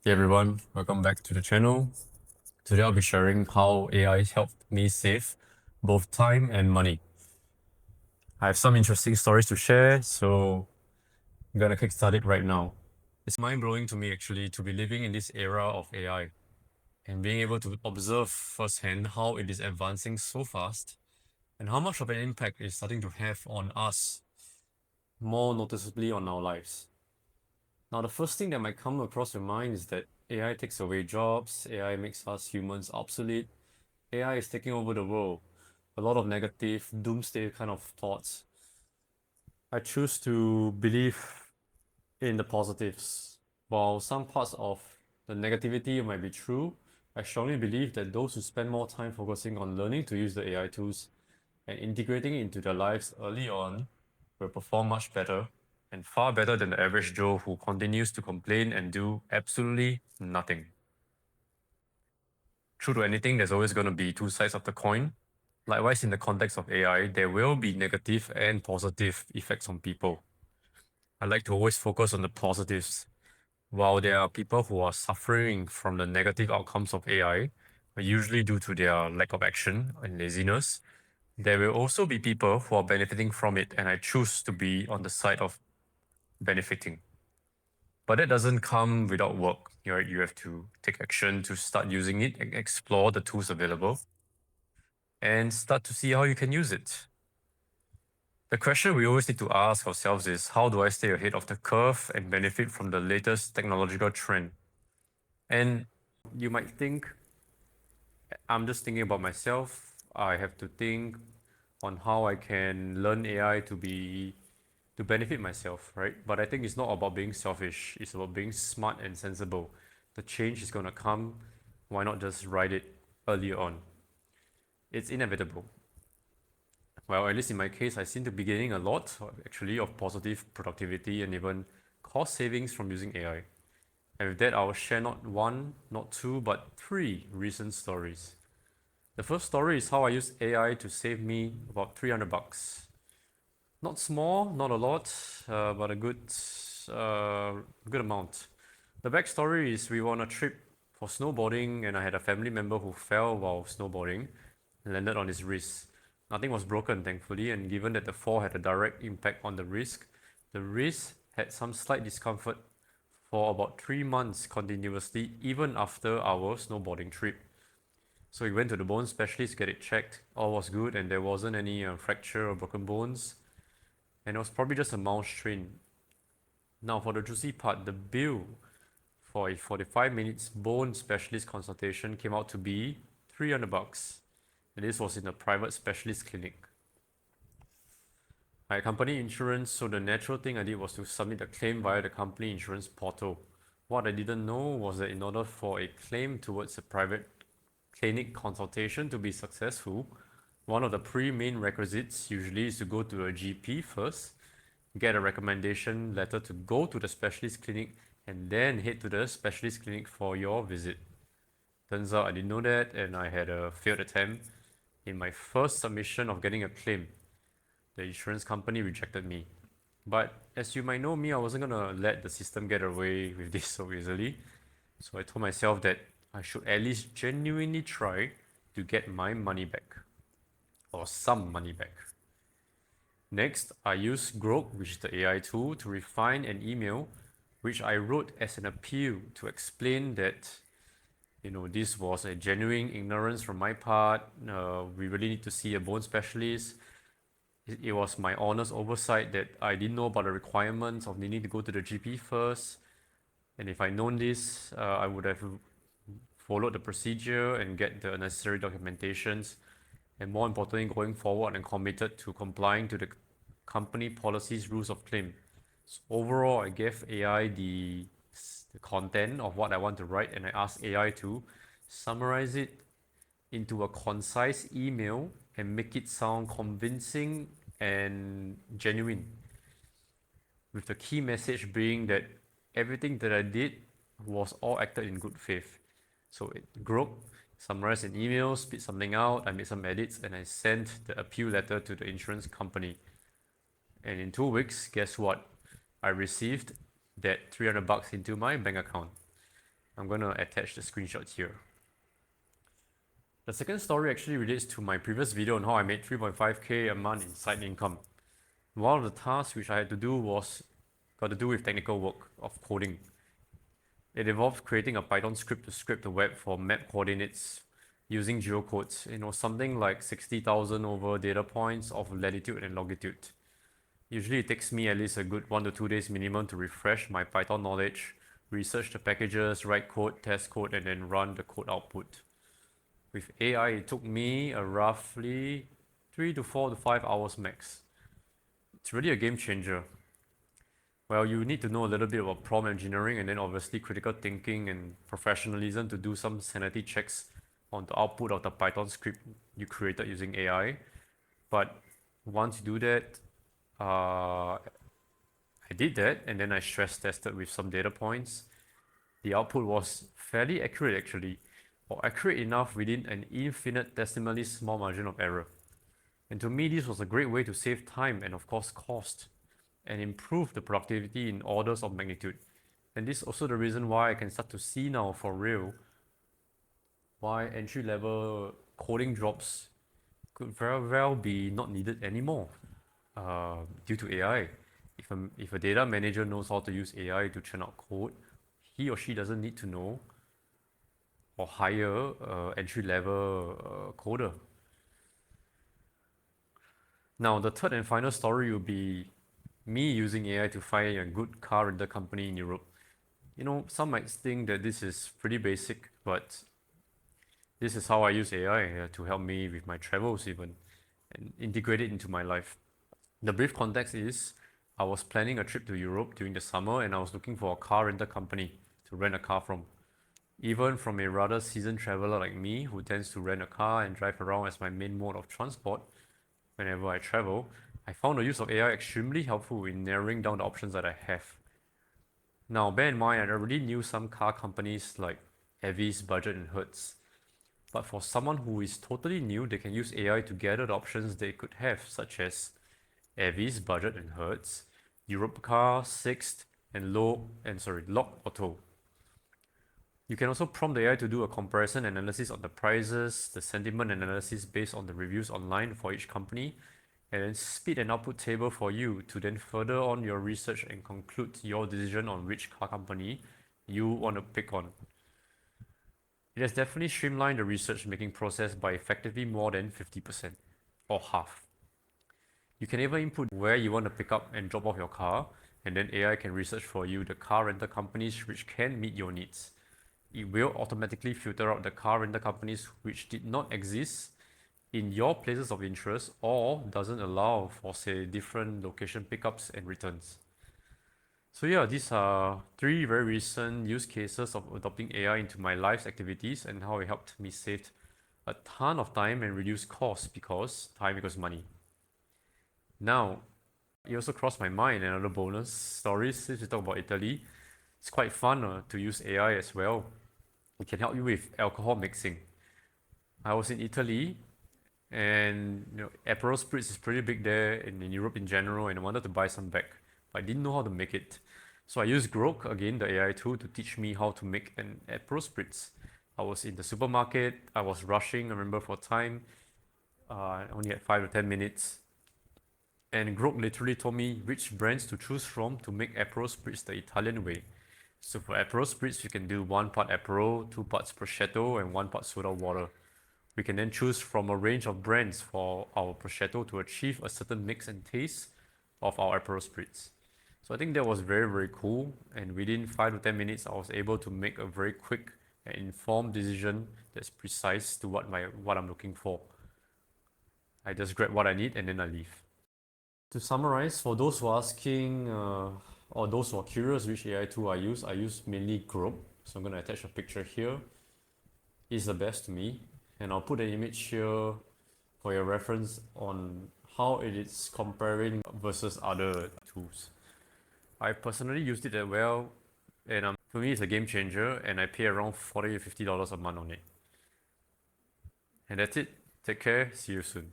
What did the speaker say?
Hey everyone, welcome back to the channel. Today I'll be sharing how AI has helped me save both time and money. I have some interesting stories to share, so I'm gonna kickstart it right now. It's mind-blowing to me actually to be living in this era of AI and being able to observe firsthand how it is advancing so fast and how much of an impact it's starting to have on us, more noticeably on our lives. Now, the first thing that might come across your mind is that AI takes away jobs, AI makes us humans obsolete, AI is taking over the world. A lot of negative, doomsday kind of thoughts. I choose to believe in the positives. While some parts of the negativity might be true, I strongly believe that those who spend more time focusing on learning to use the AI tools and integrating it into their lives early on will perform much better and far better than the average Joe who continues to complain and do absolutely nothing. True to anything, there's always going to be two sides of the coin. Likewise, in the context of AI, there will be negative and positive effects on people. I like to always focus on the positives. While there are people who are suffering from the negative outcomes of AI, usually due to their lack of action and laziness, there will also be people who are benefiting from it, and I choose to be on the side of benefiting. But that doesn't come without work. Right? You have to take action to start using it and explore the tools available and start to see how you can use it. The question we always need to ask ourselves is, how do I stay ahead of the curve and benefit from the latest technological trend? And you might think, I'm just thinking about myself. I have to think on how I can learn AI to benefit myself, right? But I think it's not about being selfish. It's about being smart and sensible. The change is going to come. Why not just ride it earlier on? It's inevitable. Well, at least in my case, I seem to be gaining a lot, actually, of positive productivity and even cost savings from using AI. And with that, I'll share not one, not two, but three recent stories. The first story is how I used AI to save me about 300 bucks. Not small, not a lot, but a good amount. The backstory is we were on a trip for snowboarding, and I had a family member who fell while snowboarding and landed on his wrist. Nothing was broken, thankfully, and given that the fall had a direct impact on the wrist had some slight discomfort for about 3 months continuously, even after our snowboarding trip. So we went to the bone specialist, get it checked. All was good, and there wasn't any fracture or broken bones. And it was probably just a mouse strain. Now, for the juicy part, the bill for a 45 minutes bone specialist consultation came out to be 300 bucks. And this was in a private specialist clinic. I had company insurance, so the natural thing I did was to submit a claim via the company insurance portal. What I didn't know was that in order for a claim towards a private clinic consultation to be successful, one of the main requisites usually is to go to a GP first, get a recommendation letter to go to the specialist clinic, and then head to the specialist clinic for your visit. Turns out I didn't know that, and I had a failed attempt in my first submission of getting a claim. The insurance company rejected me. But as you might know me, I wasn't gonna let the system get away with this so easily. So I told myself that I should at least genuinely try to get my money back, or some money back. Next, I used Grok, which is the AI tool, to refine an email which I wrote as an appeal to explain that this was a genuine ignorance from my part. We really need to see a bone specialist. It was my honest oversight that I didn't know about the requirements of needing to go to the GP first. And if I'd known this, I would have followed the procedure and get the necessary documentations. And more importantly, going forward and committed to complying to the company policies rules of claim. So overall, I gave AI the content of what I want to write, and I asked AI to summarize it into a concise email and make it sound convincing and genuine, with the key message being that everything that I did was all acted in good faith. So it Grok summarized an email, spit something out, I made some edits, and I sent the appeal letter to the insurance company. And in 2 weeks, guess what? I received that 300 bucks into my bank account. I'm going to attach the screenshot here. The second story actually relates to my previous video on how I made 3.5k a month in side income. One of the tasks which I had to do was got to do with technical work of coding. It involved creating a Python script to scrape the web for map coordinates using geocodes. Something like 60,000 over data points of latitude and longitude. Usually it takes me at least a good 1 to 2 days minimum to refresh my Python knowledge, research the packages, write code, test code, and then run the code output. With AI, it took me a roughly 3 to 4 to 5 hours max. It's really a game changer. Well, you need to know a little bit about prompt engineering and then obviously critical thinking and professionalism to do some sanity checks on the output of the Python script you created using AI. But once you do that, I did that and then I stress tested with some data points. The output was fairly accurate actually, or accurate enough within an infinitesimally small margin of error. And to me, this was a great way to save time and of course cost and improve the productivity in orders of magnitude. And this is also the reason why I can start to see now for real why entry-level coding jobs could very well be not needed anymore due to AI. If a data manager knows how to use AI to churn out code, he or she doesn't need to know or hire entry-level coder. Now, the third and final story will be me using AI to find a good car rental company in Europe. Some might think that this is pretty basic, but this is how I use AI to help me with my travels even and integrate it into my life. The brief context is I was planning a trip to Europe during the summer and I was looking for a car rental company to rent a car from. Even from a rather seasoned traveler like me who tends to rent a car and drive around as my main mode of transport whenever I travel, I found the use of AI extremely helpful in narrowing down the options that I have. Now, bear in mind, I already knew some car companies like Avis, Budget, and Hertz. But for someone who is totally new, they can use AI to gather the options they could have, such as Avis, Budget, and Hertz, Europcar, Sixt, and Lock Auto. You can also prompt the AI to do a comparison analysis on the prices, the sentiment analysis based on the reviews online for each company, and then spit an output table for you to then further on your research and conclude your decision on which car company you want to pick on. It has definitely streamlined the research making process by effectively more than 50% or half. You can even input where you want to pick up and drop off your car, and then AI can research for you the car rental companies which can meet your needs. It will automatically filter out the car rental companies which did not exist in your places of interest or doesn't allow for, say, different location pickups and returns. So yeah, these are 3 very recent use cases of adopting AI into my life's activities and how it helped me save a ton of time and reduce costs because time equals money. Now, it also crossed my mind another bonus story since we talk about Italy. It's quite fun to use AI as well. It can help you with alcohol mixing. I was in Italy and Aperol Spritz is pretty big there in Europe in general, and I wanted to buy some back, but I didn't know how to make it. So I used Grok, again, the AI tool, to teach me how to make an Aperol Spritz. I was in the supermarket, I was rushing, I remember, for time. I only had 5 to 10 minutes. And Grok literally told me which brands to choose from to make Aperol Spritz the Italian way. So for Aperol Spritz, you can do 1 part Aperol, 2 parts prosciutto, and 1 part soda water. We can then choose from a range of brands for our prosciutto to achieve a certain mix and taste of our Aperol Spritz. So I think that was very, very cool. And within 5 to 10 minutes, I was able to make a very quick and informed decision that's precise to what I'm looking for. I just grab what I need and then I leave. To summarize, for those who are asking or those who are curious which AI tool I use mainly Grok. So I'm going to attach a picture here. It's the best to me. And I'll put an image here for your reference on how it is comparing versus other tools. I personally used it as well, and for me it's a game changer, and I pay around $40 to $50 a month on it. And that's it. Take care. See you soon.